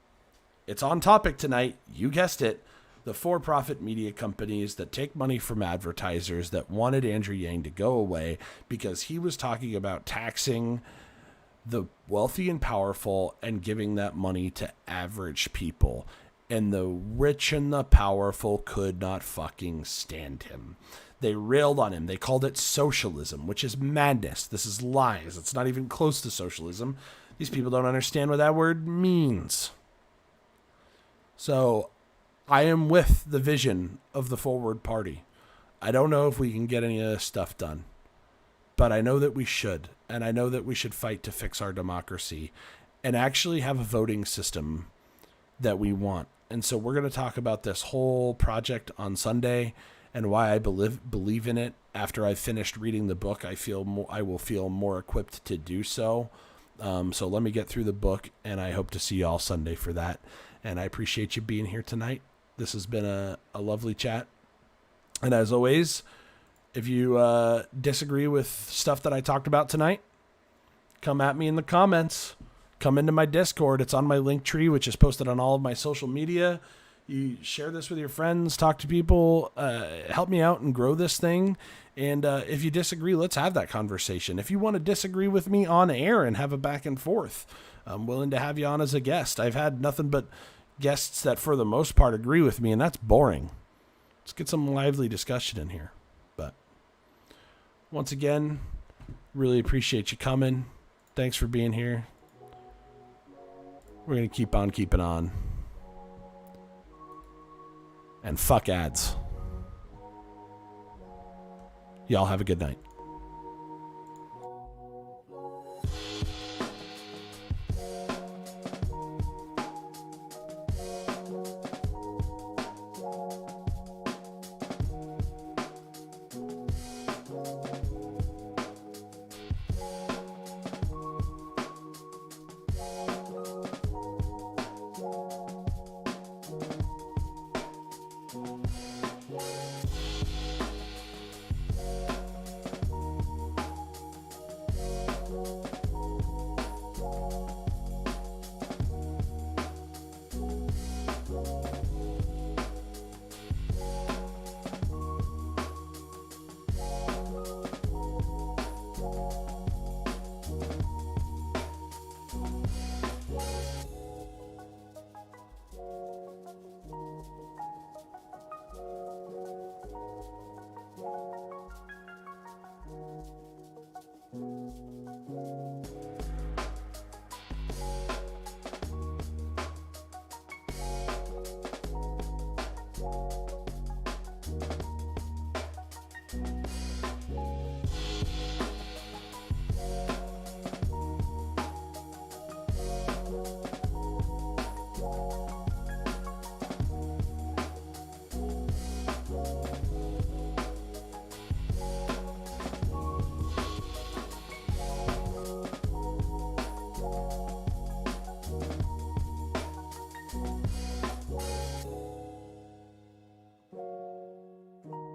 It's on topic tonight. You guessed it. The for-profit media companies that take money from advertisers that wanted Andrew Yang to go away because he was talking about taxing the wealthy and powerful and giving that money to average people. And the rich and the powerful could not fucking stand him. They railed on him. They called it socialism, which is madness. This is lies. It's not even close to socialism. These people don't understand what that word means. So I am with the vision of the Forward Party. I don't know if we can get any of this stuff done, but I know that we should. And I know that we should fight to fix our democracy and actually have a voting system that we want. And so we're going to talk about this whole project on Sunday and why I believe in it. After I've finished reading the book, I will feel more equipped to do so. So let me get through the book, and I hope to see you all Sunday for that. And I appreciate you being here tonight. This has been a lovely chat. And as always, if you disagree with stuff that I talked about tonight, come at me in the comments. Come into my Discord. It's on my link tree, which is posted on all of my social media. You share this with your friends, talk to people, help me out and grow this thing. And if you disagree, let's have that conversation. If you want to disagree with me on air and have a back and forth, I'm willing to have you on as a guest. I've had nothing but guests that for the most part agree with me, and that's boring. Let's get some lively discussion in here. But once again, really appreciate you coming. Thanks for being here. We're going to keep on keeping on. And fuck ads. Y'all have a good night.